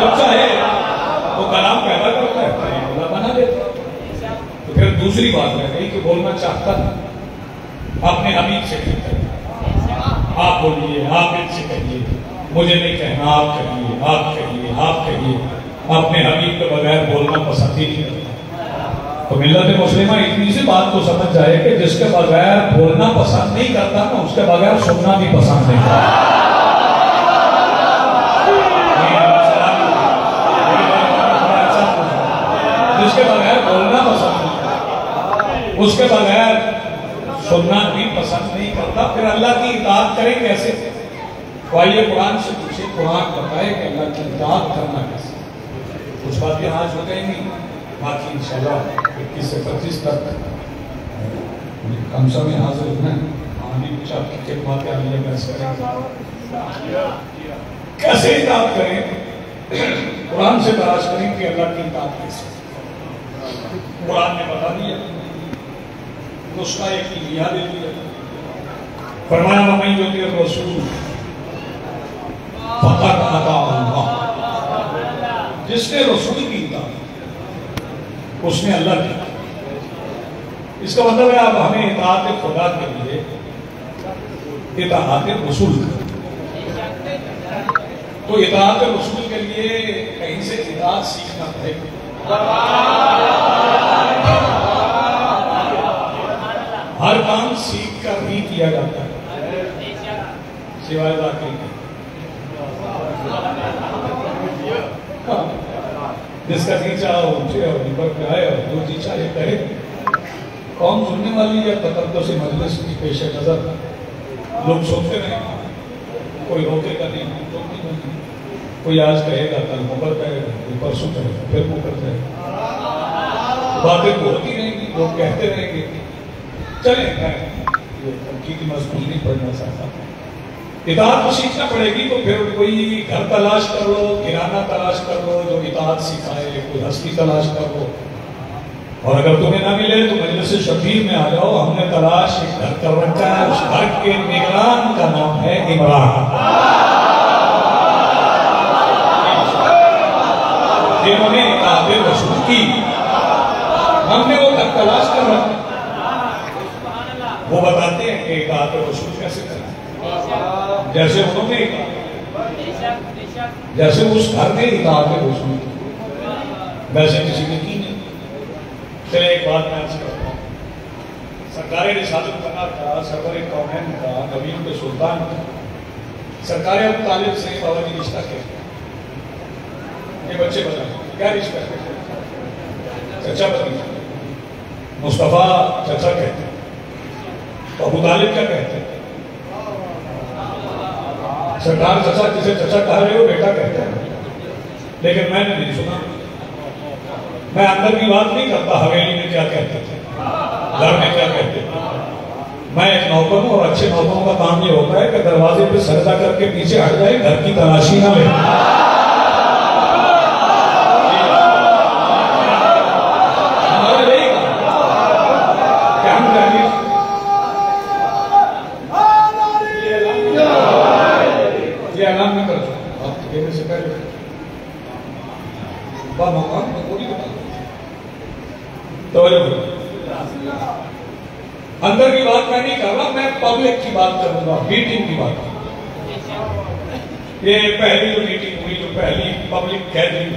जब चाहे वो कलाम पैदा करता है, कलाम बना देता है। तो फिर दूसरी बात रह गई कि बोलना चाहता था, अपने हबीब से कहता है, आप बोलिए, आप इनसे कहिए, मुझे नहीं कहना, आप कहिए, आप कहिए, आप कहिए। अपने हबीब के बगैर बोलना पसंद ही नहीं करता। तो मिल्लत मुस्लिमा इतनी सी बात को समझ जाए कि जिसके बगैर बोलना पसंद नहीं करता ना, उसके बगैर सुनना भी पसंद नहीं करता। जिसके बगैर बोलना पसंद नहीं, उसके बगैर सुनना भी पसंद नहीं करता, फिर अल्लाह की इताअत करें कैसे? तो आइए कुरान से पूछे, कुरान बताए कि अल्लाह की इताअत करना कैसे। कुछ बातें आज हो जाएंगी, बाकी इंशाल्लाह 21 से 25 तक कम समय हाजिर होना है। आने कुछ आपकी खिदमत के लिए बहस करेंगे, कैसे इताअत करें। कुरान से तलाश करें कि अल्लाह की इताअत कैसे। कुरान ने बता दिया, उसका एक लिया दे दिया। फरमाया मम्मी जो कि रसूल फक़द अता अल्लाह, जिसने रसूल की इताअत उसने अल्लाह की। इसका मतलब है अब हमें इताअत खुदा के लिए इताअत रसूल, तो इताअत रसूल के लिए कहीं से इताअत सीखना पड़ेगा। हर काम सीख कर ही किया जाता है, सिवाय जाकिर के। जिसका जी चाह उठे और ऊपर पे आए और जो जी चाहे कहे। कौन सुनने वाली है तकद्दुस से मजलिस की पेश नजर लोग सुनते रहे, कोई रोकेगा नहीं, टोकेगा नहीं। कोई आज कहेगा, कल मुकर कहेगा, कोई परसों कहेगा, फिर मुकर कहेगा। बातें तो होती रहेंगी, लोग कहते रहेंगे। चले की मजबूत नहीं पढ़ना चाहता, इताअत को सीखना पड़ेगी। तो फिर कोई घर तलाश कर लो, किराना तलाश कर लो जो इताअत सिखाए, कोई हस्ती तलाश कर लो। और अगर तुम्हें ना मिले तो मजलिस शबीर में आ जाओ, हमने तलाश एक घर कर रखा है, उस घर के निगरान का नाम है इमरान। जिन्होंने इताअत रसूल की, हमने वो घर तलाश कर रखा। वो बताते हैं कि इताअत रसूल कैसे करना, जैसे उन्होंने, जैसे उस घर में इताअत रसूल की, वैसे किसी ने की नहीं। चले एक बात मैं आपसे करता हूँ, सरकार रिसालत बना का, सरवर कौमैन का, नबी के सुल्तान का, सरकार अब तालिब से बाबा जी रिश्ता कहते हैं। ये बच्चे बताए क्या रिश्ता कहते हैं? चचा भतीजा। मुस्तफा चचा कहते हैं, तो अबू तालिब क्या कहते हैं? सरकार चचा, जिसे चचा कह रहे हो बेटा कहते हैं। लेकिन मैंने नहीं सुना, मैं अंदर की बात नहीं करता हवेली में क्या कहते थे, घर में क्या कहते थे। मैं एक नौकर हूं और अच्छे नौकरों का काम ये होता है कि दरवाजे पे सजदा करके पीछे हट जाए, घर की तलाशी ना ले। अंदर की बात मैं नहीं कर रहा, मैं पब्लिक की बात करूंगा, मीटिंग की बात। ये पहली जो मीटिंग हुई, जो पहली पब्लिक गैदरिंग,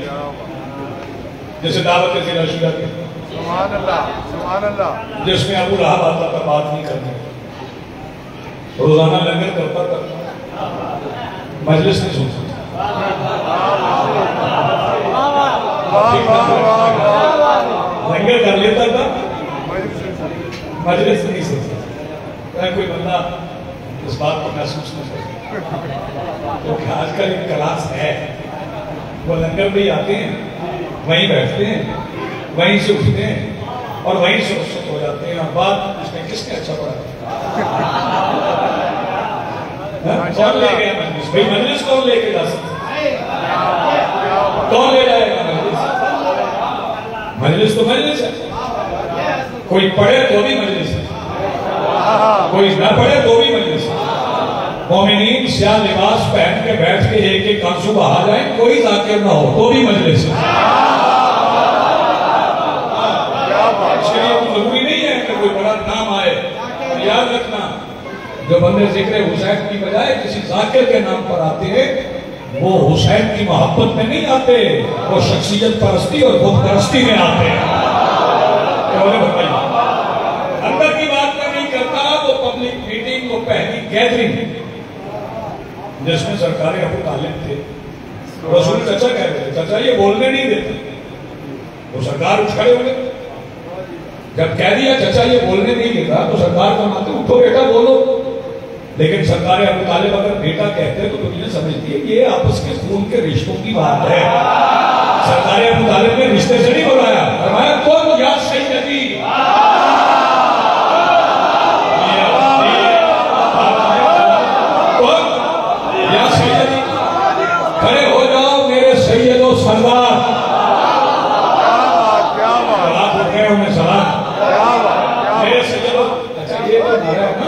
जैसे दावत ज़िला शुरा के, सुभान अल्लाह, सुभान अल्लाह, जिसमें अबू लहब आता था बात नहीं करने, रोजाना लंगर करता था, मजलिस नहीं सुन सकता, लंगर कर लेता था, मजलिस नहीं सुन सकता। कोई बंदा इस बात को महसूस नहीं करता, क्योंकि आजकल एक क्लास है, वो लंगर में ही आते हैं, वहीं बैठते हैं, वहीं से उठते हैं और वहीं से रुखसत हो जाते हैं। और बात उसमें किसने अच्छा पढ़ा? कौन ले गया मजलिस? भाई मजलिस कौन लेके जा सकता? कौन ले जाएगा मजलिस? मजलिस तो मजलिस है, कोई पढ़े तो भी मजलिस है, कोई ना पढ़े तो भी मजलिस है। मोमिनीन स्याह लिबास पहन के बैठ के एक एक आंसू बहा जाए, कोई जाकिर ना हो तो भी मजलिस जरूरी नहीं है कि कोई बड़ा नाम आए। याद रखना, जो बंदे जिक्र हुसैन की बजाय किसी जाकिर के नाम पर आते हैं वो हुसैन की मोहब्बत में नहीं आते, वो शख्सियत परस्ती और खुद परस्ती में आते हैं। अंदर की बात मैं नहीं करता, वो पब्लिक मीटिंग, वो पहली गैदरिंग जिसमें सरकार अबू तालिब थे, रसूल चचा कह रहे थे चचा ये बोलने नहीं देते, तो सरकार उठ खड़े हो गए। जब कह दिया चचा ये बोलने नहीं देता तो सरकार का मानते उठो बेटा बोलो। लेकिन सरकार अबू तालिब अगर बेटा कहते तो दुनिया समझती है ये आपस के खून के रिश्तों की बात है। सरकार अबू तालिब ने रिश्ते से नहीं बुलाया, फरमाया कौन या सैयदी, खड़े हो जाओ मेरे सैयदो सरदार। आप उठ गए उन्हें सलाम मेरे सैयदो। अच्छा ये तो नारा है ना,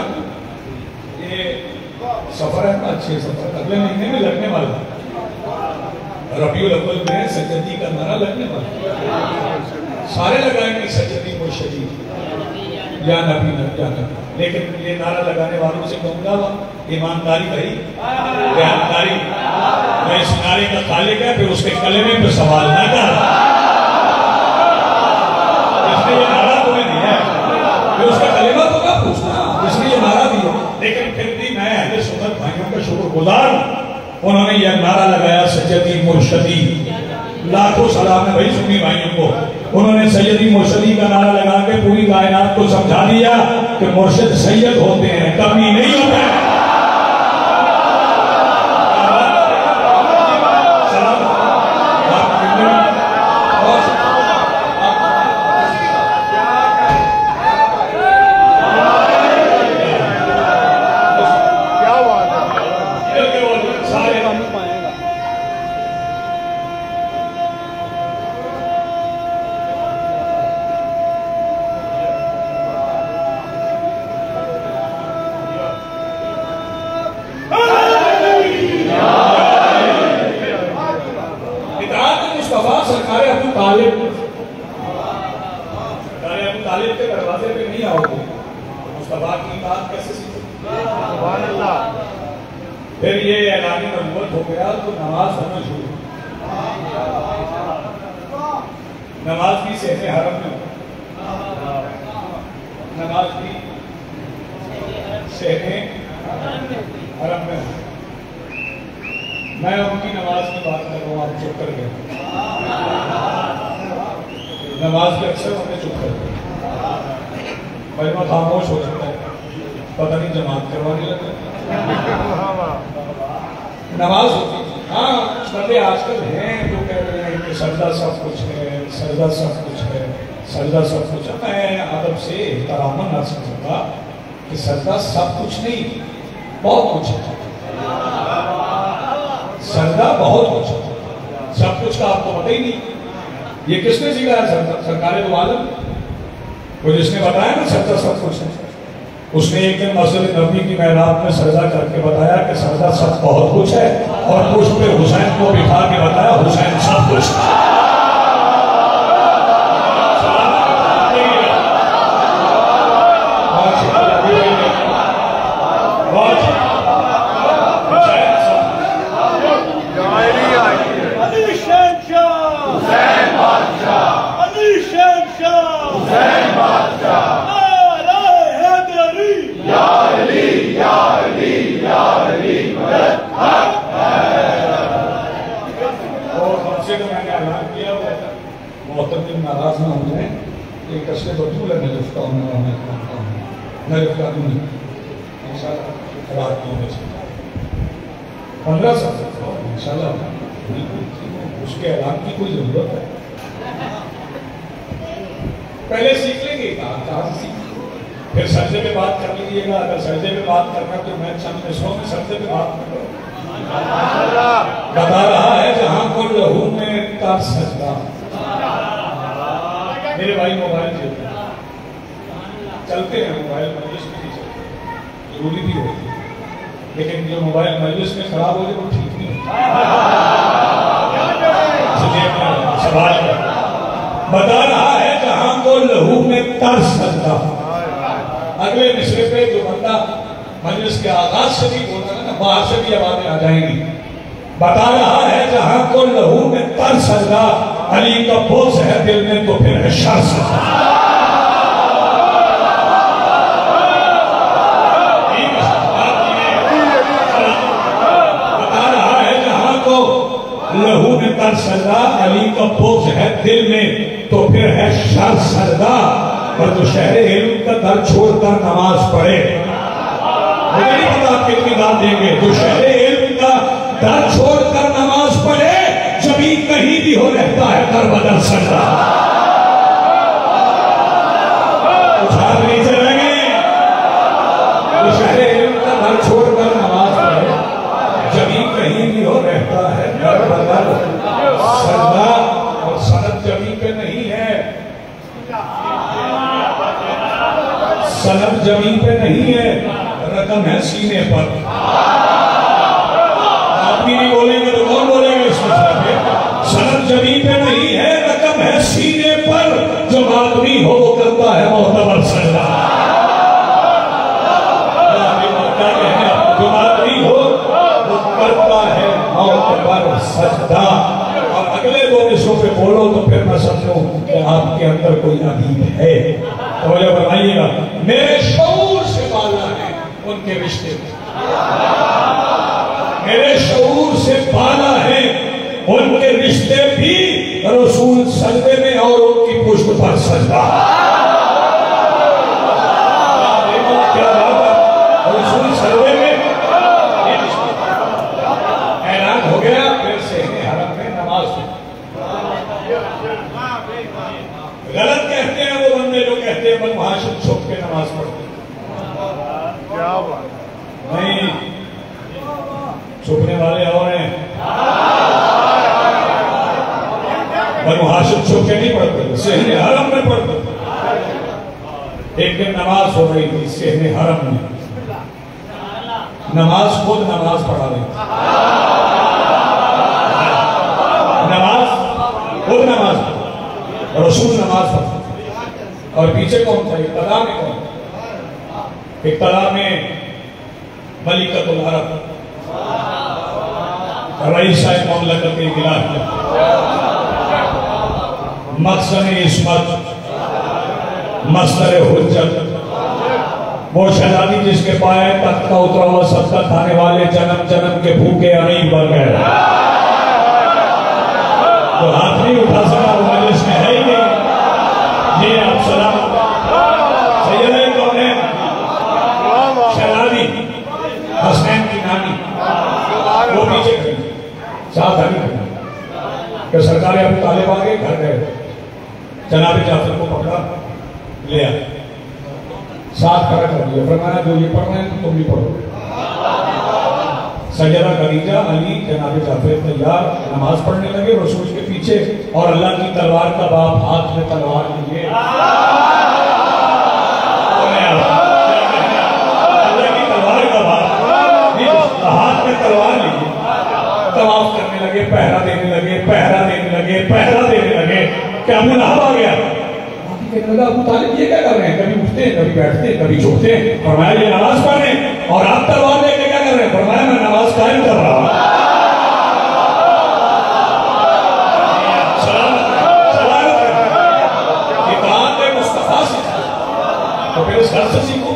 ये सफर है ना, अच्छे सफर अगले महीने में लगने वाला, रबीउल अव्वल में सज्जदी का नारा लगने वाला, सारे लगाएंगे सज्जदी मुर्शदी या नबी या नबी। लेकिन ये नारा लगाने वालों से कहूंगा ईमानदारी भाई, ईमानदारी, मैं इस नारे का खालिक है फिर उसके कलेमे पे सवाल न कर, इसलिए ये नारा तुम्हें दिया है, फिर उसका कलेमा तो क्या पूछना, इसलिए ये नारा दिया। लेकिन फिर भी मैं अहले सुन्नत भाइयों का शुक्रगुजार, उन्होंने यह नारा लगाया सज्जदी मुर्शदी। लाखों सलाम है भाई सुन्नी भाइयों को, उन्होंने सैयदी मुर्शदी का नारा लगा के पूरी कायनात को समझा दिया कि मुर्शिद सैयद होते हैं, कमी नहीं होता है। फिर ये ऐलानी नबूवत हो गया तो नमाज होना शुरू, नमाज की सहने हरम में, नमाज की सहने हरम में। मैं उनकी नमाज की बात कर रहा हूँ, आप चुप कर गए। नमाज के अक्सर हमें चुप कर गए, मजमा खामोश हो जाता है, पता नहीं जमात करवाने लगे। नमाज होती थी। हाँ बंदे आजकल हैं जो कह रहे हैं कि सजदा सब कुछ है, सजदा सब कुछ है, सजदा सब कुछ है। मैं अदब से एहतरामन अर्ज करूंगा कि सजदा सब कुछ नहीं, बहुत कुछ है। सजदा बहुत कुछ है, सब कुछ का आपको पता ही नहीं। ये किसने सिखाया सजदा? सरकार दो आलम, वो जिसने बताया ना सजदा सब कुछ है, उसने एक दिन मस्जिद नबी की महराब में सजदा करके बताया कि सजदा सब बहुत कुछ है, और उस पे हुसैन को बिठा के बताया हुसैन सब कुछ है। नाराज ना हो जाए, एक कष्ट बदूल है नजफ्ता हूँ नजफ्ता रात 9 बजे 15 साल इंशाल्लाह, उसके ऐलान की कोई जरूरत है? पहले सीख लेंगे, कहाँ से सीख, फिर सर्जे पे बात कर लीजिएगा। अगर सर्जे पे बात करना तो मैं चंद मिसरों में सर्जे पे बात कर बता रहा है जहां को लहू में का सजदा। मेरे भाई मोबाइल चलते हैं, मोबाइल मजलिस भी नहीं चलती, जरूरी भी होती है, लेकिन जो मोबाइल मजलिस में खराब हो जाए वो ठीक नहीं सवाल बता रहा है जहां को लहू में तर सजदा। अगले मिसरे पे जो बंदा मजलिस के आगाज से भी बोल रहा है ना, बाहर से भी आवाजें आ जाएंगी। बता रहा है जहां को लहू में तर सजदा, अली का बोझ है दिल में तो फिर है शर सजदा। बता रहा है जहां को लहू में तर सजदा, अली का बोझ है दिल में तो फिर है शर सजदा। पर जो शहर इल्म का दर छोड़कर नमाज पढ़े, मुझे नहीं पता आप कितनी बात देंगे, जो शहर इल्म का दर छोड़कर नमाज पढ़े जभी कहीं भी हो रहता है दर बदल सजदा। उछाल नहीं चलेंगे। जो शहर इल्म का दर छोड़कर नमाज पढ़े जभी कहीं भी हो रहता है दर बदल सजदा। और सनद जमी पे नहीं है, सनद जमीन पे नहीं है, रकम है सीने पर। आप भी नहीं बोलेंगे तो कौन बोलेंगे इस मसले पे? सनद जमीन पे नहीं है, रकम है सीने पर। जो आदमी हो वो करता है मोहतबर सजदा। जो आदमी हो वो करता है मोहतबर सजदा। और अगले दो विषयों पे बोलो तो फिर मैं समझूं कि आपके अंदर कोई अदीब है। तो मुझे बताइएगा, मेरे शऊर से बाला है उनके रिश्ते, मेरे शऊर से बाला है उनके रिश्ते भी रसूल सजदे में और उनकी पुष्ट पर सजदा। क्या बात है, रसूल सजदे में ऐलान हो गया, फिर से हरम में नमाज। गलत कहते हैं वो बंदे जो कहते हैं बन हाशिम छुप के नमाज पढ़ते। क्या बात नहीं, छुपने वाले और हैं। बन हाशिम छुप के नहीं पढ़ते, सेहने हरम में पढ़ते। एक दिन नमाज हो रही थी सेहने हरम में, नमाज खुद नमाज पढ़ा रही थी, नमाज खुद नमाज, रसूल नमाज पढ़ते। और पीछे कौन था? इब्तदा में कौन? इब्तदा में मलिकतुल अरब, रईसा मुमलकत इलाहिया, मक़सद इस्मत, मस्तर हुज्जत, वो शहजादी जिसके पाए तख्त का उतरा हुआ सबका खाने वाले जन्म जन्म के भूखे अमीर बन गए। तो हाथ नहीं उठा सका, वो मजलिस में है ही नहीं। ये आप सलाम सैयदा कौन है? शहजादी हसनैन की नानी, वो पीछे खड़ी, साथ खड़ी कि सरकार अबू तालिब आगे घर गए, जनाब जाफर को पकड़ा ले आए, साथ खड़ा कर दिया, फरमाया जो ये पढ़ रहे हैं तुम भी पढ़ो। सैयदा खदीजा अली जनाब जाफर तैयार नमाज पढ़ने लगे रसूल के पीछे, और अल्लाह की तलवार का बाप हाथ में तलवार लिए, अल्लाह की तलवार का बाप हाथ में तलवार लिए, तवाफ करने लगे, पहरा देने लगे, पहरा देने लगे, पहरा देने लगे। क्या मुनाहब आ गया? अबू तालिब ये क्या कर रहे हैं? कभी उठते हैं, कभी बैठते हैं, कभी झुकते हैं। फरमाया ये नमाज पढ़ रहे हैं, और आप तलवार लेके क्या कर रहे हैं? फरमाया मैं नमाज कायम कर रहा हूं। तो फिर उस घर से सीखो।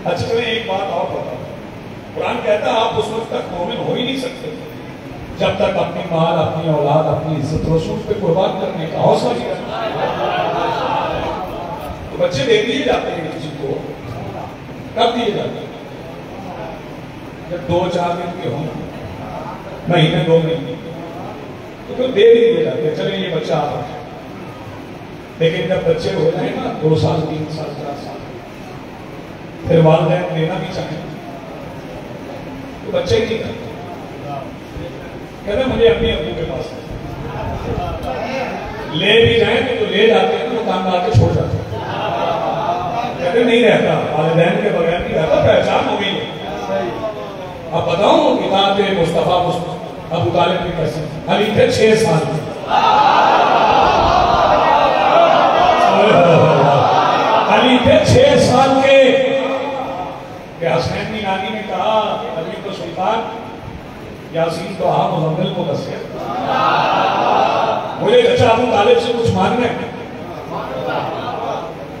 अच्छा चलिए एक बात और बताओ, कुरान कहता है आप उस वक्त तक मोमिन हो ही नहीं सकते जब तक अपनी माल, अपनी औलाद, अपनी इज्जत रसूल पे कुर्बान करने का हौसला नहीं करते। तो बच्चे दे दिए जाते हैं किसी को, कब दिए जाते हैं? जब 2-4 दिन के हों, महीने 2 महीने, तो फिर दे दिए जाते हैं, चले ये बच्चा आ। लेकिन जब बच्चे हो जाए ना 2 साल, 3 साल, 4 साल, फिर वालिदैन लेना भी चाहें तो बच्चे ही नहीं करते, कहते मुझे अपने अब्बू के पास ले भी जाए तो ले जाते हैं, तो दुकानदार के छोड़ जाते हैं, कहते नहीं रहता, वालिदैन के बगैर नहीं रहता, पहचान हो गई है। अब बताऊं इताअत मुस्तफा अबू तालिब की कैसे अली थे 6 साल के। अली थे 6 साल के। हसनैन की नानी ने कहा अली तो सुल्तान, यासीन तो आप मुजम्मिल को दस है, मुझे चचा अबू तालिब से कुछ मांगना है।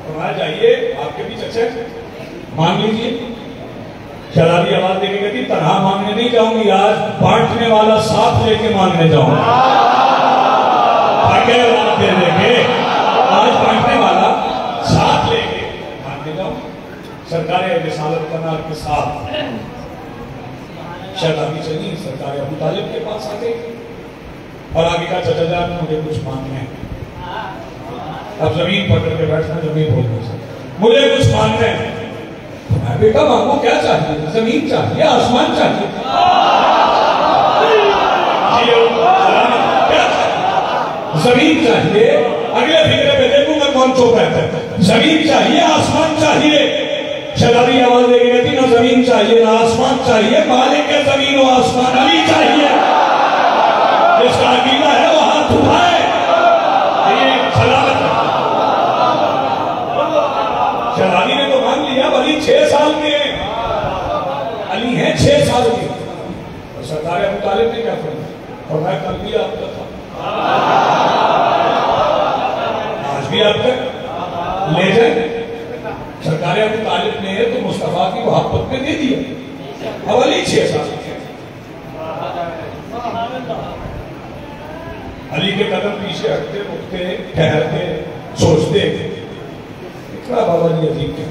तो जाइए आपके भी चचे मांग लीजिए। शराबी आवाज देके कहती तनहा मांगने नहीं जाऊंगी, आज बांटने वाला साथ लेके मांगने जाऊंगा। लेके आज बांटने वाला साथ लेके मांगने जाऊं। सरकार रिसालत करना के साथ शराबी चली सरकार अबू तालिब के पास आके और आगे का चचा जान मुझे कुछ मांगना है। अब जमीन पकड़ के बैठना, जमीन बोल नहीं सकता, मुझे कुछ मांगना है। बेटा मांगो, क्या चाहिए? जमीन चाहिए, आसमान चाहिए, क्या चाहिए? जमीन चाहिए। अगले फिक्रे पे देखूंगा कौन चुप है। जमीन चाहिए, आसमान चाहिए। शराबी आवाज देगी कहती ना जमीन चाहिए ना आसमान चाहिए, मालिक के जमीन और आसमान अली चाहिए। जिसका अकीदा है वो हाथ उठाए। ये सलामत है। शराबी ने तो मांग लिया, अली 6 साल के अली हैं 6 साल के। और सरकार अबू तालिब ने क्या किया? और मैं कल भी आपका था, आज भी आपका ले जाए। सरकार अबू तालिब ने तो मुस्तफा की मोहब्बत में दे दिया। अब अली 6 साल के। अली के कदम पीछे हटते रुकते ठहरते सोचते, इतना बाबा जी अजीब क्या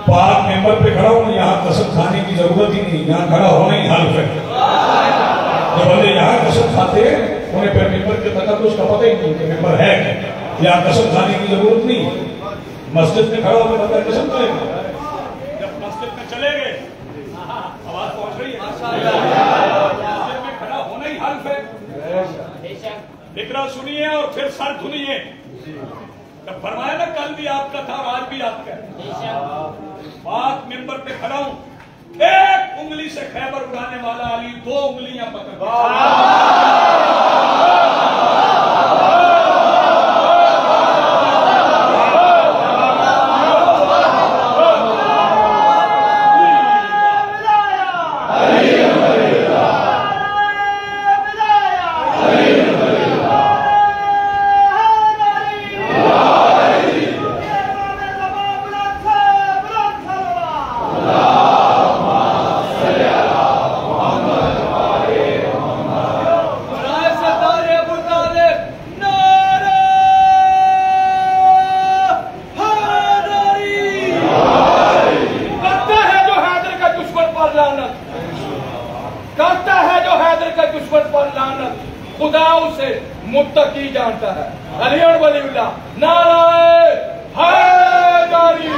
पाक मेंबर पे खड़ा हूं, यहाँ कसम खाने की जरूरत ही नहीं, यहाँ खड़ा होना ही हाल है। जब बंदे यहाँ कसम खाते हैं उन्हें फिर मेंबर के तक उसका पता ही नहीं कि मेंबर है, यहाँ कसम खाने की जरूरत नहीं। मस्जिद में खड़ा होकर बंदा कसम करेगा। जब मस्जिद में चले गए, आवाज पहुंच रही है, मस्जिद में खड़ा होना ही हाल है। इकरा सुनिए और फिर सर धुनिए। जब फरमाया ना कल भी आपका था आज भी आपका है। पाक मेंबर पे खड़ा हूं, एक उंगली से खैबर उड़ाने वाला अली 2 उंगलियां पकड़। खुदा उसे मुत्तकी जानता है। अली और वलीउल्लाह नाराए हैदरी।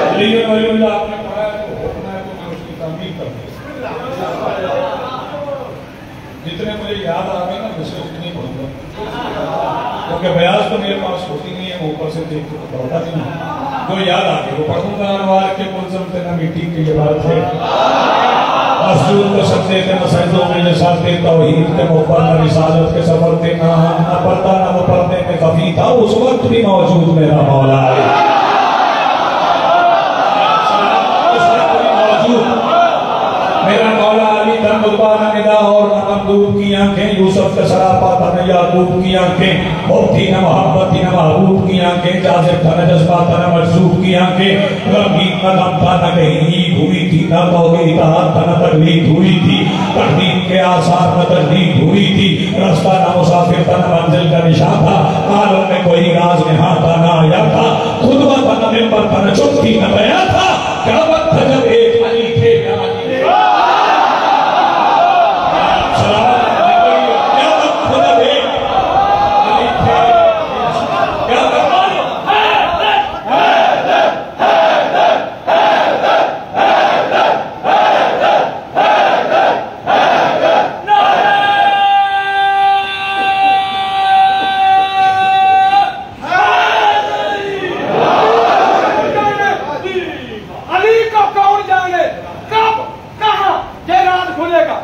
अली और वलीउल्लाह आपने पढ़ा है तो हुक्म है तो मैं उसकी तामील करूंगा। जितने मुझे याद आ गए ना मुझसे उतनी बोलूंगा, क्योंकि बयास तो मेरे पास होती नहीं है, ऊपर से देख के पढ़ता नहीं। जो याद आ गया वो पढ़ूंगा। अनवार के मुल्ज़म थे ना मीटिंग की ये बात है। मस्जूद को सजदे थे न सजदों में निशाते तौहीद के मुखबर न रिसालत के सफर थे, ना न पर्दा न वो पर्दे में कफी था, उस वक्त भी मौजूद मेरा मौला है। उस वक्त भी मौजूद मेरा मौला अली था। मुल्बाना निदा और ममदूद की आंखें, यूसुफ का सरापा था न याकूब की आंखें, खूब थी न मोहब्बत थी न महबूब की आंखें, जाज़िब था न जज्बा था न मजसूब की आंखें, गमगीन न गम था न कहीं ईद हुई थी, न कौमे इताअत था न तकलीफ हुई थी, तकदीर के आसार न तकलीफ हुई थी, रास्ता न मुसाफिर था न मंजिल का निशान था, आलम में कोई राज यहाँ था न आया था, खुतबा था न मिंबर था न चुप थी न बयां था, क्या वक्त था जब एक अली थे खुलेगा?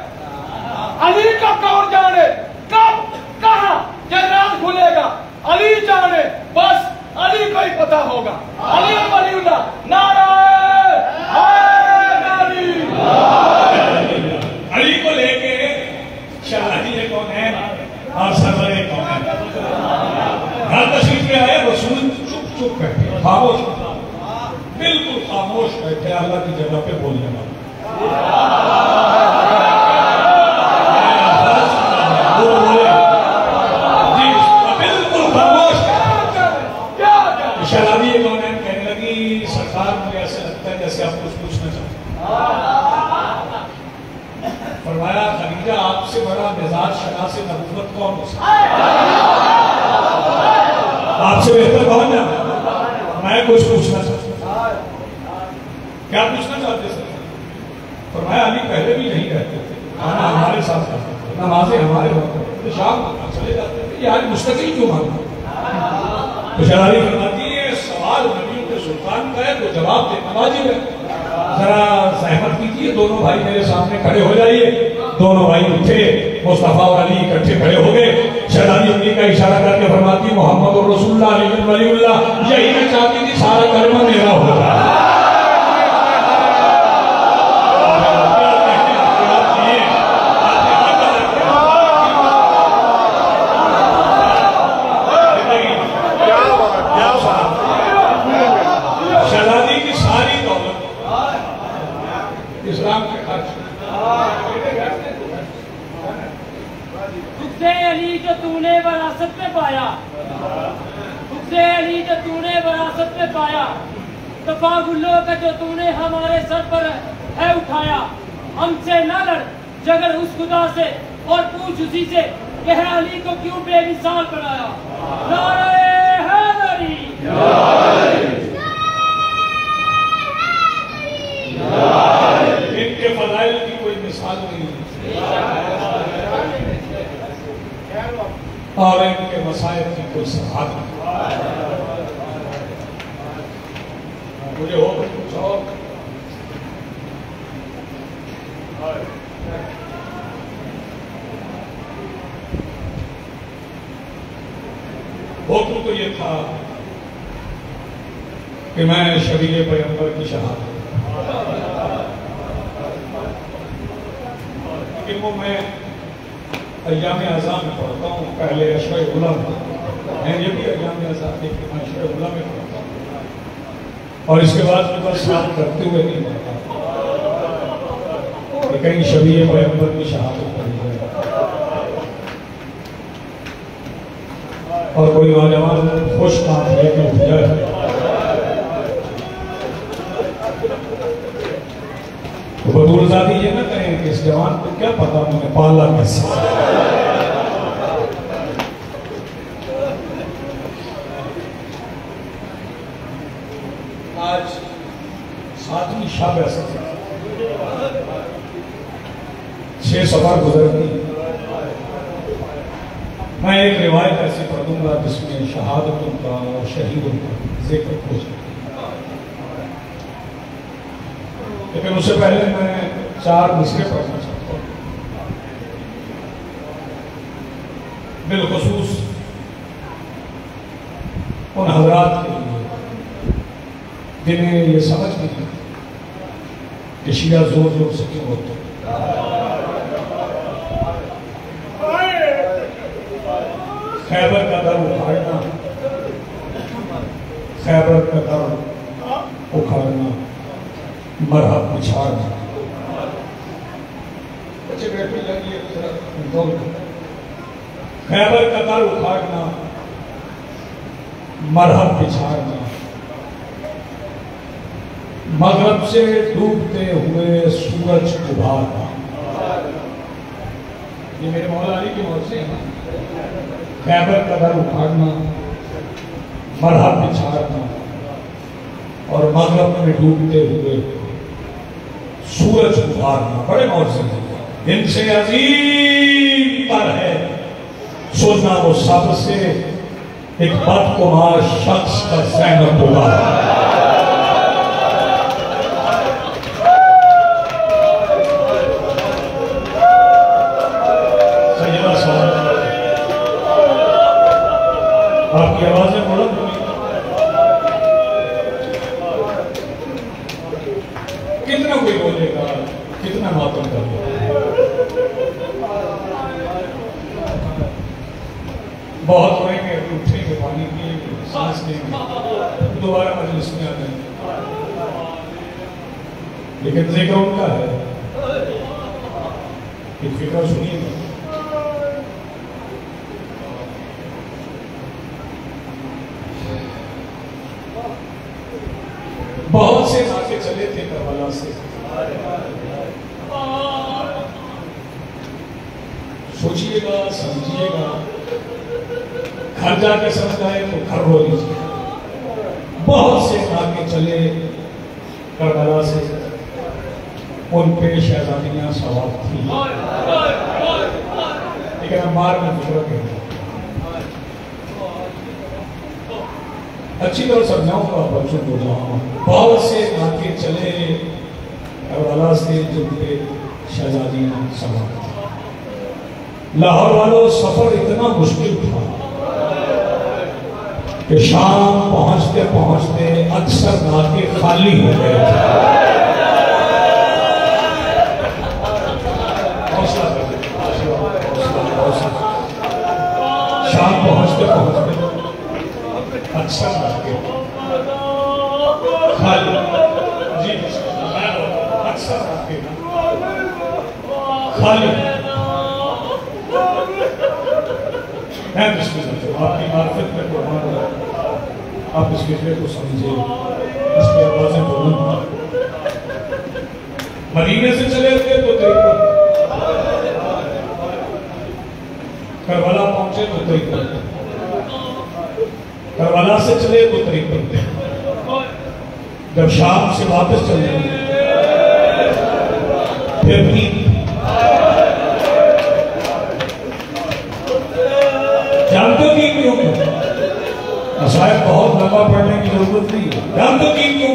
अली का कौन जाने कब कहां ये राज खुलेगा? अली जाने, बस अली को ही पता होगा। अली वलीउल्लाह, नाराए हैदरी। अली को लेके शाहजी कौन है और सरवरे कौन है? घर तशरीफ ले आए, रसूल चुप चुप बैठे, खामोश, बिल्कुल खामोश बैठे, अल्लाह की जगह पे बोलने वाले। बिल्कुल खामोश। शाहजी कौन है? कहने लगी सरकार, मुझे ऐसे लगता है जैसे आप कुछ पूछना चाहते। फरमाया खदीजा, आपसे बड़ा मिजाज शनास नबूवत कौन हो सकता है? आपसे बेहतर कौन है? मैं कुछ पूछना चाहता हूं। क्या पूछना चाहते सर? फरमाया अली पहले भी नहीं रहते थे, खाना हमारे साथ खाते थे, नमाजें हमारे होते थे, शाम को चले जाते थे, ये आज मुस्तकिल क्यों मांगते? तो शरारी फरमाती है सवाल नबियों के सुल्तान का है तो जवाब देना वाजिब है। जरा सहमत कीजिए, दोनों भाई मेरे सामने खड़े हो जाइए। दोनों भाई उठे, मुस्तफा और अली इकट्ठे खड़े हो गए। शहजादी उंगली का इशारा करके फरमाती मोहम्मद और रसूलुल्लाह अली वलीउल्लाह, यही मैं चाहती थी, सारा कलमा मेरा होगा। शहजादी की सारी दौलत इस्लाम के खर्च। तुझसे अली जो तूने विरासत में पाया, तुझसे अली जो तूने विरासत में पाया, तफागुल्लों का जो तूने हमारे सर पर है उठाया, हमसे न लड़ जगर उस खुदा से और पूछ उसी से कि है अली को क्यों बेमिसाल बनाया। नारे हैदरी, इनके फजाइल की कोई मिसाल नहीं और इनके मसाइल की कोई सराहत नहीं। मुझे हो कुछ और हुक्म तो ये था कि मैं शरीय पैगंबर की शहादत, लेकिन वो मैं अय्याम आज़ा में पढ़ता हूँ। पहले अशरे उला में, मैं ये भी अय्याम आज़ा देखिए मैं अशरे उला में पढ़ता हूँ और इसके बाद मैं बस याद करते हुए नहीं पढ़ता कि कहीं शरीय पैगंबर की शहादत पढ़ी है और कोई नौजवान खुश काम लेके उठ जाए तो बदूलजादी ये ना कहें कि इस जवान को क्या पता मैंने पाला कैसे। आज 7वीं शब है, 6 सफर गुजर गई। मैं एक रिवायत ऐसी पढ़ूंगा जिसमें शहादतों का और शहीदों का जिक्र हो सकता, लेकिन उससे पहले मैं 4 मिसरे पढ़ना चाहता हूँ, बिलखुसूस उन हजरात के लिए जिन्हें ये समझ नहीं कि शिया जोर जोर से क्यों होते। खैबर का दर उखाड़ना, खैबर का दर उखाड़ना, मरहब पिछाड़ना। खैबर का दर उखाड़ना, मरहब पिछाड़ना, मगरब से डूबते हुए सूरज उभारना। ये मेरे मौला अली की मौत से है। खैबर का दर उखाड़ना, मरहब पिछाड़ना और मगरब में डूबते हुए सूरज उभारना, बड़े मौजे हैं। इनसे अजीब पर है सोचना वो सबसे एक बदकुमार शख्स का ज़हन होगा। कितना कोई बोलेगा, कितना मातम करेगा। बहुत रोएंगे, अभी उठेंगे, पानी पिएंगे, सांस लेंगे, दोबारा मजलिस में आ जाएंगे, लेकिन जिक्र उनका है। एक फिक्र सुनिएगा। बहुत से नाके चले थे करबला से, सोचिएगा, समझिएगा, घर जाके समझ आए तो घर रो लीजिए। बहुत से नाके चले करबला से, उन पे शहजादियां सवार थी, लेकिन अम्बार में गुजरा गया। अच्छी तरह समझाऊंगा, बच्चों को जाऊंगा। बहुत से नाके चले करबला से, जिन पे शहजादियां सवार थी। लाहौर वालों, सफर इतना मुश्किल था कि शाम पहुंचते पहुंचते अक्सर नाके खाली हो गए थे। शाम पहुंचते पहुंचते अक्सर नाके खाली, जी अक्सर नाके खाली। मैं आपकी मार्फत में कुर्बान हूं, आप इस फिक्रे को समझिए, इसकी आवाजें बोलूं। मदीने से चले थे तो करबला पहुंचे तो करबला से चले तो तरीक़त, जब शाम से वापस चले फिर भी जानते कि क्यों? शायद बहुत लंबा पढ़ने की जरूरत नहीं है। जानते कि क्यों?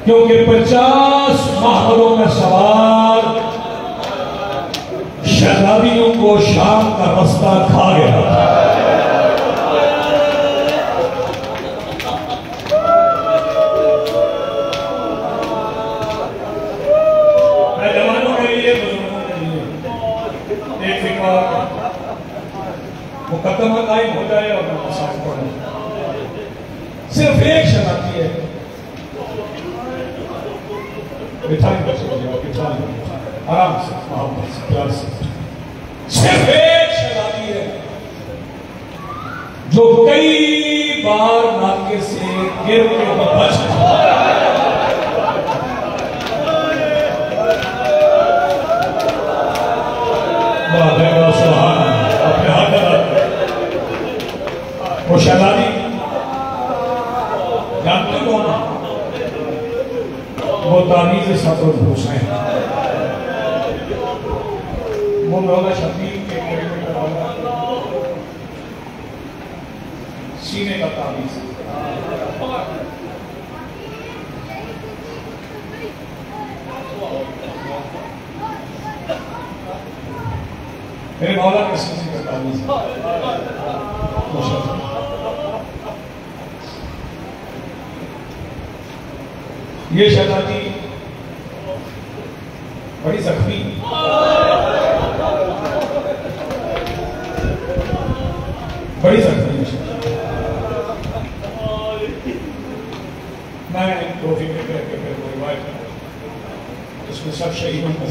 क्योंकि 50 महलों में सवार शहजादियों को शाम का रास्ता खा गया। मैं जवानों के लिए, बुजुर्गों के लिए एक फिक्र, मुकदमा कायम हो जाए और साफ पढ़े। सिर्फ एक शरारती है, आराम से, मोहब्बत से, प्यार से। सिर्फ एक शरारती है जो कई बार नाके से गिर के बच अपने हाथ वो शहजादी जानते कौन? वो ताबीज़ सदर हुसैन, वो मौला शबीर के किलोमीटर वाला सीने का ताबीज़। मेरे मौला के सीने का ताबीज़। ये शहजादी बड़ी जख्मी, बड़ी जख्मी। मैं दो फिक्र करके रिवायत उसमें सब शहीदों का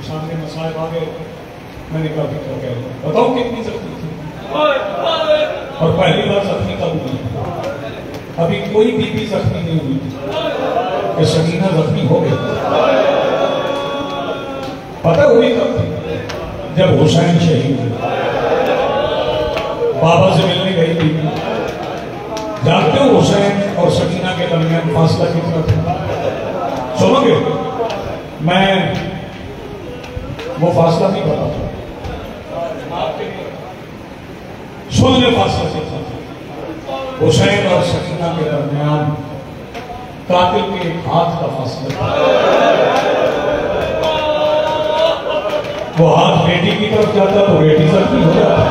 सामने मसाइब आ गए। मैंने कहा फिक्र कर बताओ कितनी जख्मी थी, और पहली बार जख्मी कब हुई? अभी कोई बीबी जख्मी नहीं हुई कि सकीना जख्मी हो गई। पता हुई कब थी? जब हुसैन शहीद हुए। बाबा से मिलने गई थी। जानते हो हुसैन और सकीना के दरमियान फासला कितना था? सुनोगे? मैं वो फासला नहीं बताता, सुन ले फासला कितना था। हुसैन और सकीना के दरमियान कातिल के एक हाथ का फासला था। वो हाथ बेटी की तरफ जाता तो बेटी जख्मी हो जाती,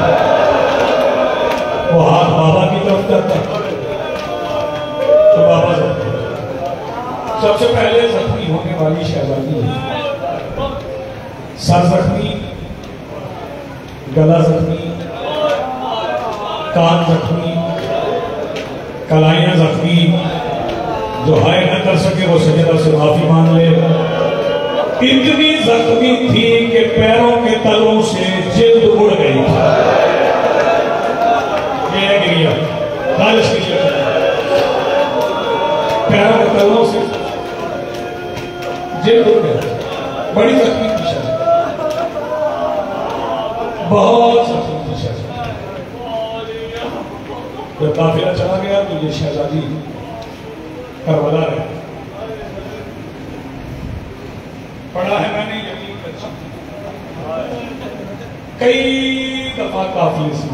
वो हाथ बाबा की तरफ जाता तो बाबा जख्मी। सबसे पहले जख्मी होने वाली शहजादी है। सर जख्मी, गला जख्मी, कान जख्मी, कलाइयां जख्मी। जो हाय न कर सके वो सजदा से माफी मांग ले। इतनी जख्मी थी कि पैरों के तलों से जिल्द उड़ गई। ये गिरिया बारिश की पैरों के तलों से जिल्द उड़ गई। बड़ी जख्मी थी शहजादी, बहुत जख्मी थी शहजादी। जब काफिला चला गया तो ये शहजादी करबला है। पढ़ा है मैंने यकीन अच्छा, कई दफा काफिले से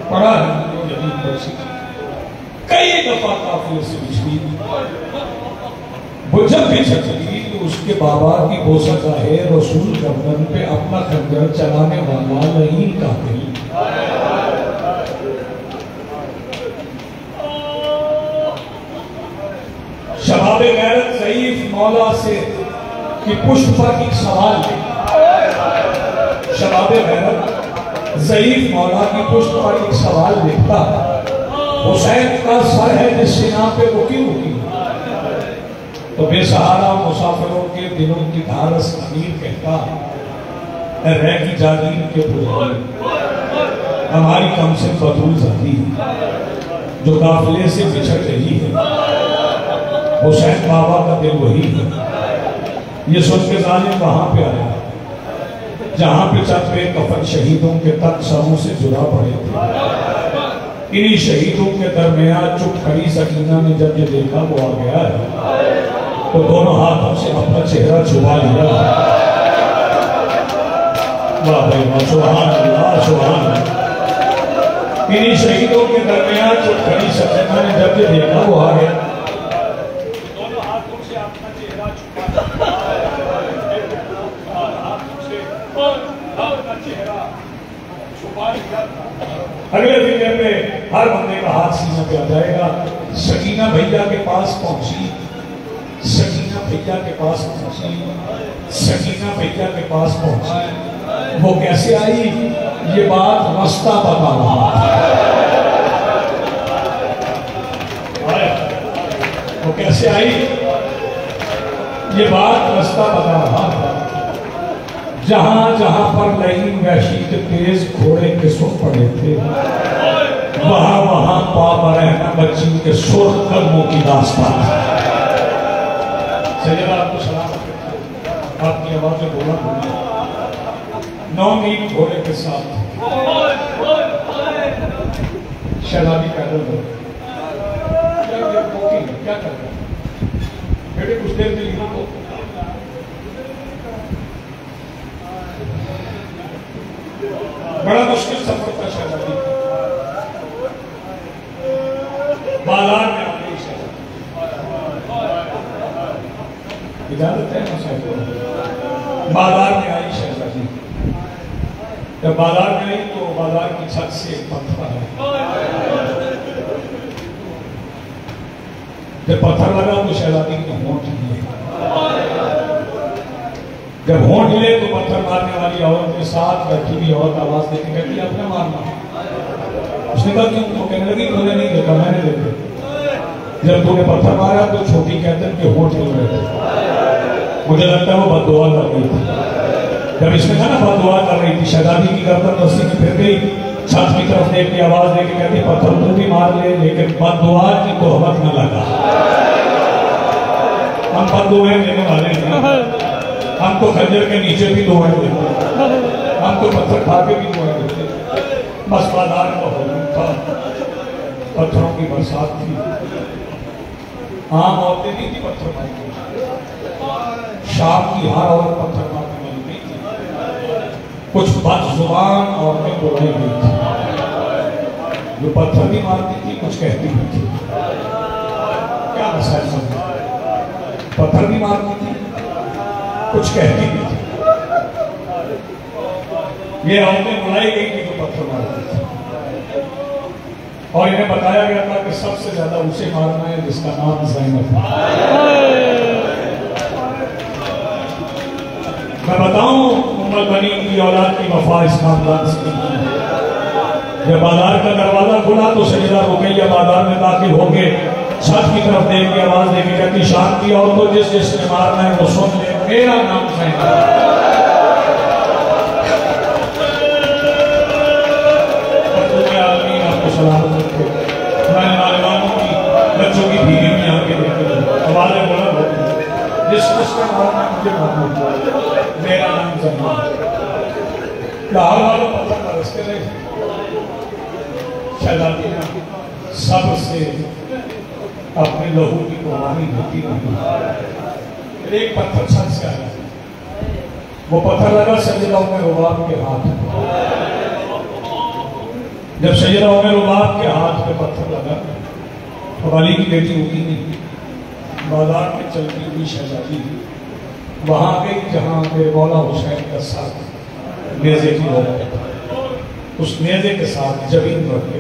पढ़ा है यकीन अच्छी, कई दफा काफिले से बिछड़ी। वो जब भी चली तो उसके बाबा की वो सजा है रसूल गर्दन पे अपना खंजर चलाने वाला नहीं काफिल। शबाब गैरत ज़ईफ मौला से कि पुष्प पर एक सवाल है। शबाब गैरत ज़ईफ मौला की पुष्प पर एक सवाल लिखता, हुसैन का सर है जिस सिना पे रुकी रुकी। तो बेसहारा मुसाफिरों के दिलों की धारस अमीर कहता, रह की जागीर के पुजारी हमारी कम से बतूल जाती जो काफिले से बिछड़ रही है। हुसैन बाबा का दिल वही है। ये सोच के जालिम वहां पे आया जहां पे चप्पे कफन शहीदों के तक सरों से जुड़ा पड़े थे। इन्हीं शहीदों के दरमियान चुप खड़ी सकीना ने जब ये देखा वो आ गया है तो दोनों हाथों से अपना चेहरा छुपा लिया। वाह भाई वाह, सुभान अल्लाह सुभान अल्लाह। इन्हीं शहीदों के दरमियान चुप खड़ी सकीना ने जब ये देखा वो आ गया, अगले फिक्र पे हर बंदे का हाथ सीना पे आ जाएगा। सकीना भैया के पास पहुंची, सकीना भैया के पास पहुंची, सकीना भैया के पास पहुंची। वो कैसे आई ये बात रास्ता बता रहा है। वो कैसे आई ये बात रास्ता बता रहा है। जहां जहां पर लईन वैशी के तेज घोड़े के सुर पड़े थे वहां वहां पाप रहना बच्ची के सुर कदमों की दास्तान। सैयदा आपको सलाम, आपकी आवाज में बोला 9 मील घोड़े के साथ शहजादी पैदल हो। क्या कर रहे बेटे, कुछ देर के लिए को बड़ा मुश्किल सफर था शहजादी। बाजार में आ गई शहजादी, इजाजत है ना साहब। बाजार में आई शहजादी। जब बाजार में आई तो बाजार की छत से एक पत्थर है। जब पत्थर लगा तो शहजादी की होंठ हिले। जब होंठ हिले तो पत्थर मारने वाली औरत के साथ बैठी हुई औरत आवाज देके कहती है अपने मारना। उसने कहा क्यों? तो कहने लगी तूने नहीं देखा, मैंने देखा। जब तूने पत्थर मारा तो छोटी कहते के होंठ हिल रहे थे। मुझे लगता है वो बददुआ कर रही थी। जब इसने कहा ना बददुआ कर रही थी, शहजादी की गर्दन रस्सी में फिर गई, छत की तरफ देख के आवाज देके कहती पत्थर तू भी मार ले लेकिन बददुआ की तोहमत न लगा। हम बददुआएं देने वाले हैं, हम तो खंजर के नीचे भी दुआएं देते, हम तो पत्थर खा के भी दुआएं देते। बस बाजार का हुजूम था, पत्थरों की बरसात थी। आम औरतें नहीं थी पत्थर मारती, शाम की हर औरत पत्थर मारने वाली नहीं थी। कुछ बदजुबान औरतें बुलाई गई थी जो पत्थर भी मारती थी, कुछ कहती भी थी। क्या मसाइल समझे? पत्थर भी मारती थी, कुछ कहती भी थी। ये औरतें बुलाई गई थी जो पत्थर मारती थी। और इन्हें बताया गया था कि सबसे ज्यादा उसे मारना है जिसका नाम ज़ैनब है। मैं बताऊं उम्मत बनी की औलाद की वफा इस खानदान से। जब बाजार का दरवाजा खुला तो सैयदा रुकैया बाजार में दाखिल होके छत की तरफ देख के आवाज देगी कहती शांति और तो जिस जिसने मारना है वो सुन ले, मेरा नाम ज़ैनब है। आपको सलामत रखे। मैंने नौजवानों की बच्चों की भीड़ में आके देखे आवाजें बोला जिस जिसने मारना मुझे मालूम, मेरा नाम ज़ैनब है। लाहौर वालों पत्थर बरसते रहे। शहजादी ने सब्र से अपने लहू की कुर्बानी होती नहीं। एक पत्थर छत से आया, वो पत्थर लगा सैयदा उम्मे रुबाब के हाथ। जब सैयदा उम्मे रुबाब के हाथ पे पत्थर लगा तो अली की बेटी होती नहीं, बाजार में चलती हुई शहजादी वहां गई जहां मेरे मौला हुसैन का साथ नेज़े की हो गया। उस नेज़े के साथ जबीन रख के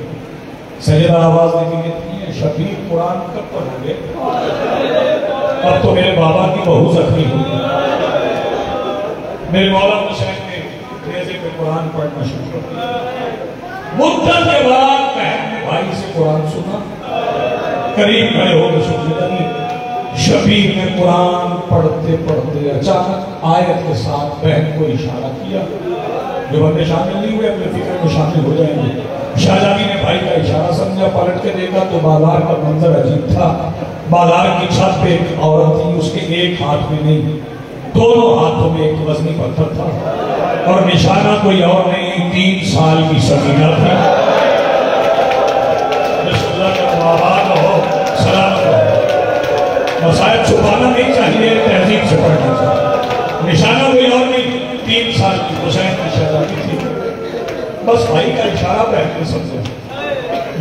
सैयदा आवाज देती है शबीर कुरान कब पढ़ोगे? अब तो मेरे बाबा की बहू जख्मी हुई। मेरे मौला हुसैन ने नेज़े पे कुरान पढ़ना शुरू कर दिया। मुद्दत के बाद बहन ने भाई से कुरान सुना, करीब खड़े होकर सुनने लगी। शबीर ने कुरान पढ़ते पढ़ते अचानक आयत के साथ बहन को इशारा किया। जो बंदे शामिल नहीं हुए अपने फिक्र में शामिल हो जाएंगे। शाहजादी ने भाई का इशारा समझा, पलट के देखा तो बाजार का मंजर अजीब था। बाजार की छत पे एक औरत थी, उसके एक हाथ में नहीं दोनों हाथों में एक वजनी पत्थर था और निशाना कोई और नहीं 3 साल की सकीना थी। आबाद हो, सलामत हो। मसायब छुपाना नहीं चाहिए, तहजीब से पढ़ना चाहिए। निशाना कोई और नहीं 3 साल की हुसैन की शहजादी थी। बस भाई का इशारा बहन ने समझे।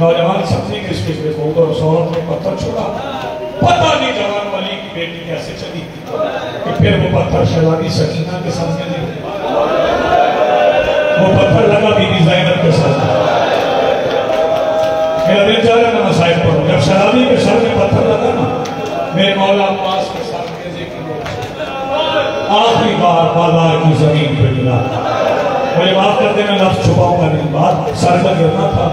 नौजवान समझेंगे इस फिक्र को तो औरत ने पत्थर छोड़ा। पता नहीं जवान वाली की बेटी कैसे चली कि फिर वो पत्थर शहजादी सकीना के सामने नहीं, वो पत्थर लगा बीबी ज़ैनब के साथ। मेरा दिल चाह रहा ना साहिब पढ़ो। जब शहजादी के सर में पत्थर लगा ना, मेरे मौला अब्बास के साथ आखिरी बार बाजार की जमीन पे गिरा। मुझे माफ कर देना, लफ्ज छुपाऊंगा नहीं। बात सर का गिरना था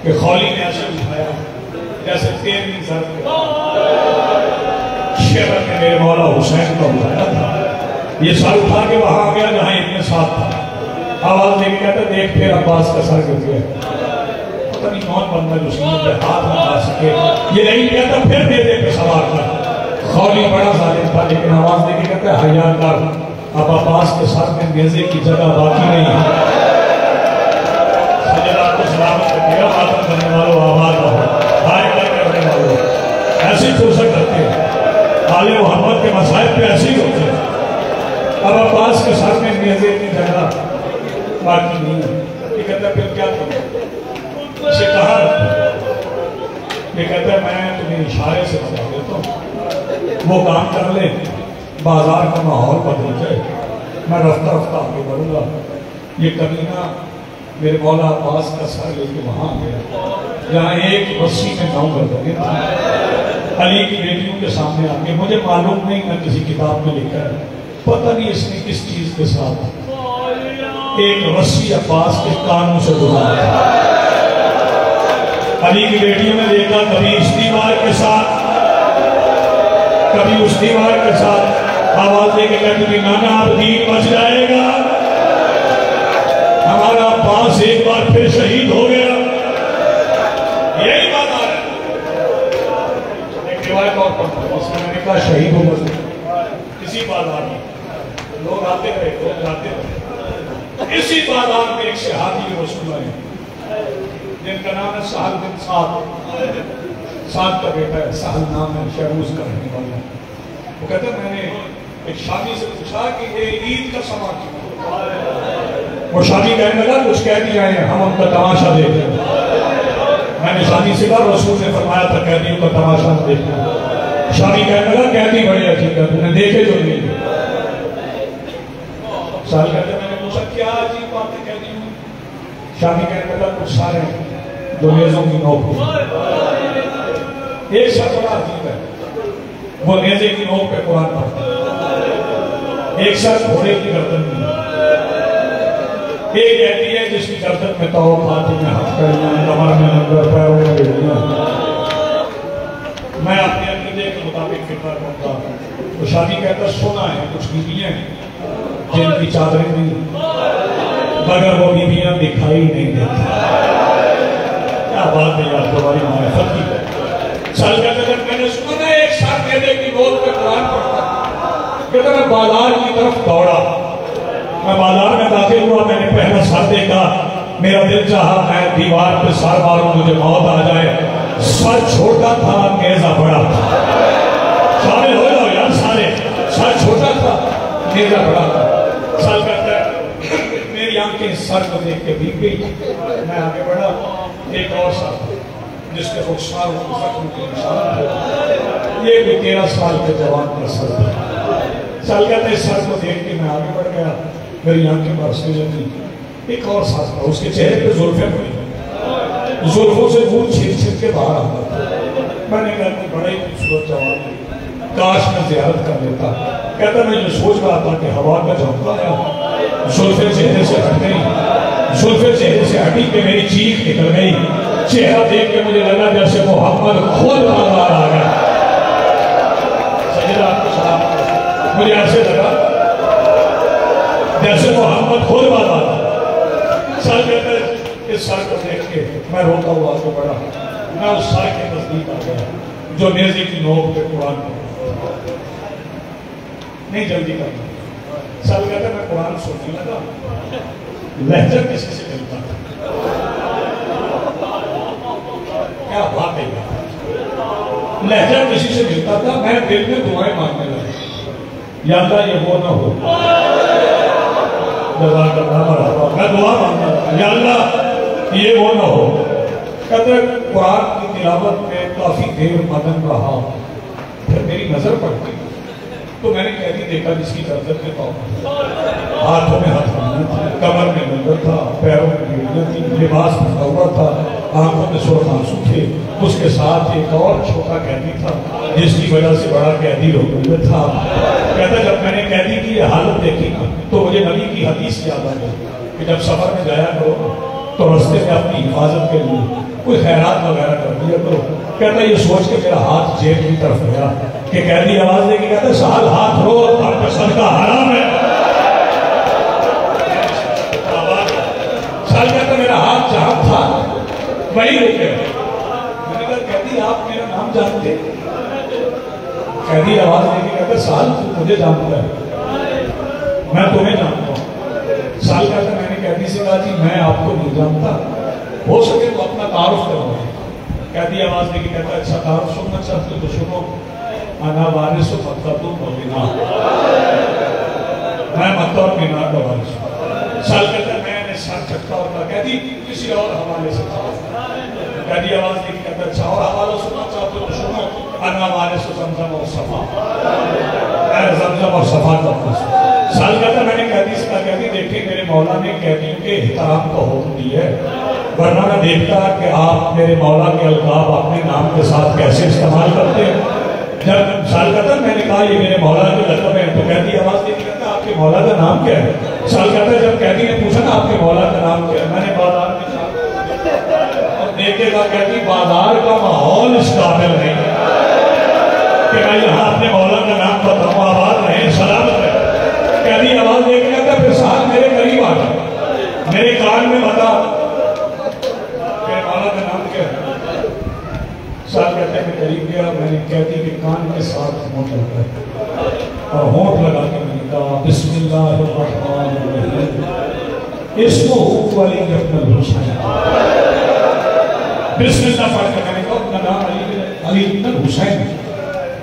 कि खौली ने ऐसे उठाया जैसे 13वीं सर शेर ने मेरे मौला हुसैन को उठाया था। ये सर उठा के वहां आ गया जहां इतने साथ था। आवाज देख कहता देख फिर अब्बास का सर गिर गया। पता नहीं कौन बंदा जो सीने पे हाथ ना आ सके। ये नहीं कहता फिर दे पे सवार कर। खौली बड़ा जालिम था लेकिन आवाज देके कहता है हया कर, अब अब्बास के साथ में नेज़े की जगह बाकी नहीं है। सैयदा को सलामत रखिएगा। मातम करने वालों आबाद रहो, हाय करने वालों ऐसी फुर्सत करते हैं। आले मोहम्मद के मसाइब पे ऐसे ही होते हैं। अब अब्बास के साथ में नेज़े की जगह बाकी नहीं है। ये कहता है फिर क्या करूं? इसे कहा ये कहता है मैं तुम्हें इशारे से बता देता हूँ, वो काम कर ले, बाजार का माहौल बदल जाए, मैं रफ्ता रफ्ता आगे बढ़ूंगा। ये कमीना मेरे मौला अब्बास का सर लेके वहां गया जहाँ एक रस्सी में 9 गर्दनें थी। अली की बेटियों के सामने आके मुझे मालूम नहीं, मैं किसी किताब में लिखा है, पता नहीं इसने किस चीज के साथ एक रस्सी अब्बास के कानों से गुजारा था। अली की बेटियों ने देखा कभी इस दीवार के साथ कभी उस दीवार के साथ। आवाज देके कहती थी नाना अब दीन बच जाएगा, हमारा अब्बास एक बार फिर शहीद हो गया। यही बात आ रही है। एक रिवायत और पढ़ता उसमें मैंने कहा शहीद हो गए इसी बाजार में। लोग आते रहे, लोग जाते रहे। इसी बाजार में एक शहादी रसूल आए जिनका नाम है सहल बिन साद का बेटा है। सहल नाम है, शहरूज का रहने वाला। वो कहते मैंने एक शादी से पूछा कि ये ईद का समा क्यों? वो शादी कहने लगा कुछ कह दिया है, हम उनका तमाशा देखते हैं। मैंने शादी से कहा रसूल ने फरमाया था कैदियों का तमाशा देखते हैं। शादी कहने लगा कैदी बड़े अजीब है, तुमने देखे जो नहीं। साल कहते मैंने पूछा क्या अजीब बातें कहती हूँ? शादी कहने लगा कुछ सारे जो नेज़ों की नोक पे। एक शख्स बड़ा अजीब है, वो नेज़े की नोक पे कुरान पढ़ता है। एक शख्स घोड़े की गर्दन में, एक कहती है जिसकी गर्दन में तो हाथों में हथकड़ियां, कमर में लंगर, पैरों में बेड़ियां। मैं अपने अकीदे के मुताबिक फिक्र करता तो शादी कहकर सोना है, कुछ बीबियां जिनकी चादरें नहीं, मगर वो बीबियां दिखाई नहीं देती। क्या बात है यार, तुम्हारी मारिफत की। चल कहते जब मैंने सुना ना एक साथ कहते की रोड पे कुरान पढ़ता, कहते मैं बाजार की तरफ दौड़ा। मैं बाजार में दाखिल हुआ, मैंने पहला सर देखा, मेरा दिल चाहा मैं दीवार पे सर मारूं, मुझे मौत आ जाए। सर छोटा था, नेज़ा बड़ा था। शामिल हो जाओ यार सारे। सर छोटा था, नेज़ा बड़ा था। सर कहता है मेरी आंखें सर को देख के भीग गई। मैं आगे बढ़ा, एक और सर जिसके रुखसार जख्म के निशान थे, ये भी 13 साल के जवान का सर था। सर कहते सर को देख के मैं आगे बढ़ गया, मेरी आंखें बरसने लगी। एक और साथ था, उसके चेहरे पे जुल्फें पड़ी, जुल्फों से दूर छिप छिप के बाहर आता था। मैंने कहा कि बड़ा ही खूबसूरत जवान है, काश मैं ज़ियारत कर लेता। कहता मैं जो सोच रहा था कि हवा का झोंका आया, जुल्फें चेहरे से हट गई, जुल्फें चेहरे से हटी के मेरी चीख निकल गई। चेहरा देख के मुझे लगा जैसे मोहम्मद खुद बाजार आ गया। सजदा आपको सलाम, मुझे ऐसे लगा जैसे मोहम्मद खुद बाजार आ गया। सर कहते इस सर को देख के मैं रोता हुआ आगे बढ़ा। मैं उस सर के नजदीक आ गया जो नेज़े की नोक पे कुरान पढ़ता। नहीं जल्दी करना। सर कहते मैं कुरान सुनने लगा, लहजा किसी से मिलता था। क्या बात है, लहजा किसी से मिलता था। मैं दिल में दुआएं मांगने लगा, या अल्लाह ये वो ना हो। मैं दुआ मांगता था, या अल्लाह ये वो ना हो। कहते कुरान की तिलावत में काफी देर मगन रहा, फिर मेरी नजर पड़ती तो मैंने कैदी देखा जिसकी गर्दन में पाँव, हाथों में हाथ बांधे थे, कमर में नंबर था, पैरों में बेड़ियां थी, लिबास पहना हुआ था, आंखों में सुर्ख आंसू थे। उसके साथ एक और छोटा कैदी था जिसकी वजह से बड़ा कैदी रोक था। कहता जब मैंने कैदी की हालत देखी तो मुझे नबी की हदीस याद आ गई कि जब सफर में जाया करो तो रास्ते में अपनी हिफाजत के लिए कोई खैरात वगैरह कर दिया करो। कहता ये सोच के मेरा हाथ जेब की तरफ गया कि कैदी आवाज देके कहता साल हाथ रो, आपका सदका हराम है। साल कहता मेरा हाथ जहां था वही रुके। मैंने कहा कैदी आप मेरा नाम जानते? कैदी आवाज देके कहता साल मुझे जानता है, मैं तुम्हें जानता हूँ। साल कहता मैंने कैदी से कहा जी मैं आपको नहीं जानता, हो सके तो अपना तारुफ करो। कैदी आवाज देके कहता अच्छा तारुफ सुनना चाहते तो सुनो, अना वारिस मक्तब बिना, मैं मक्तब बिना का वारिस। साल कहता मैंने सर चक्का और कहा कैदी किसी और हवाले से था। कैदी आवाज देके कहता अच्छा और हवाला सुनना चाहते तो सुनो, अना वारिस जमजम और सफा, मैं जमजम और सफा का। साल कहता मैंने कैदी से कहा कैदी देखिए मेरे मौला ने कैदियों के एहतराम का हुक्म दिया है, वरना मैं देखता कि आप मेरे मौला के अलकाब अपने नाम के साथ कैसे इस्तेमाल करते हैं। जब साल कहता मैंने कहा ये मेरे मौला के लक़ब है तो कैदी आवाज देके कहता आपके मौला का नाम क्या है? साल कहता जब कैदी ने पूछा ना आपके मौला का नाम क्या है, मैंने बाजार में और देखेगा कैदी बाजार का माहौल इस काबिल नहीं कि मैं यहाँ अपने मौला का नाम बताऊँ, आबाद रहे सलामत रहे। कैदी आवाज देके कहता फिर साहब मेरे करीब आ गया, मेरे कान में बता मेरे मौला का नाम क्या है? साहब कहते हैं मैं करीब गया, मैंने कैदी के कान के साथ होंठ लगाया और होंठ लगा के मैंने कहा बिस्मिल्लाहिर्रहमानिर्रहीम, इसको वाली अपना हुसैन, बिस्मिल्लाह पढ़ के मैंने कहा अपना नाम अली इब्न हुसैन।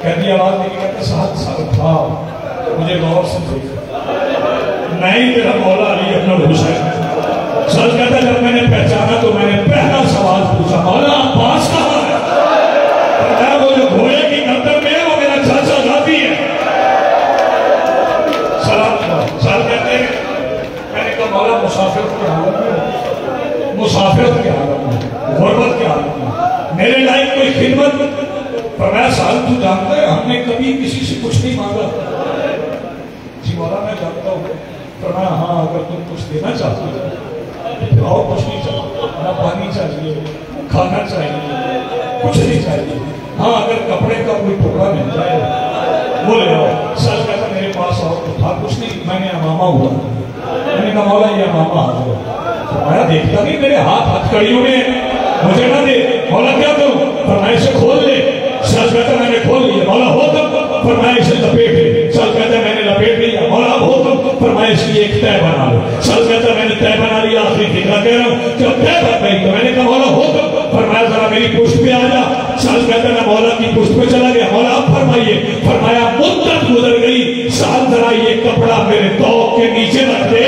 कैदी आवाज देके कहता साहब सर था, मुझे गौर से देखा, मैं ही तेरा मौला अली इब्न हुसैन। सर कहता जब मैंने पहचाना तो मैंने पहला सवाल पूछा मौला अब्बास कहाँ है? वो जो घोड़े की गर्दन में है वो मेरा चाचा दादी है। सलाम सर कहते हैं मैंने कहा मौला मुसाफिर की हालत में, मुसाफिर की हालत में, गुर्बत फरमाया साहब तू जानता है हमने कभी किसी से कुछ नहीं मांगा। जी मौला मैं जानता हूँ। फरमाया हाँ अगर तुम कुछ देना चाहते हो और कुछ नहीं चाहिए, ना पानी चाहिए, खाना चाहिए, कुछ नहीं चाहिए। हाँ अगर कपड़े का कोई टुकड़ा मिल जाए वो ले आओ। सर कहता मेरे पास आओ तो था कुछ नहीं, मैंने अमामा हुआ। मैंने कहा मौला ये अमामा हाथ मैं देखता नहीं मेरे हाथ हथकड़ियों में, मुझे ना दे। मौला क्या करूं? फरमाया इसे खोल ले। सर कहता मैंने खोल लिया। मौला हो तब? फरमाया इसे लपेट ले। सर कहता मैंने लपेट लिया। मौला हो तब? फरमाया इसकी एक तय बना लो। सर कहता मैंने तय बना लिया। आखिरी फिक्रा कह रहा हूँ जब तय बन गई तो मैंने कहा मौला हो तब? फरमाया जरा मेरी पुष्ट पे आ जा। सर कहता मैं मौला की पुष्ट पे चला गया। मौला आप फरमाइए। फरमाया मुद्दत गुजर गई। साल जरा ये कपड़ा मेरे तौक के नीचे रख दे।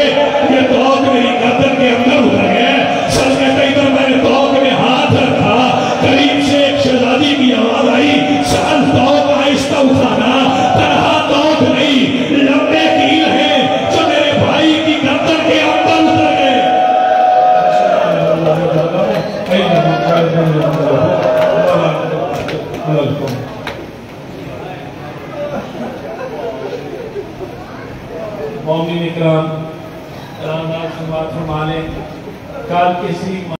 ये तौक मेरी गर्दन के अंदर उतर गया। सर कहता इधर मैंने तौक में हाथ रखा, करीब से एक शहजादी की आवाज आई, साल तौक आहिस्ता उठाना, तरह तौक नहीं, लंबे कील हैं जो मेरे भाई की गर्दन के अंदर उतर गए। मौमिन इकराम, फरमाने कल किसी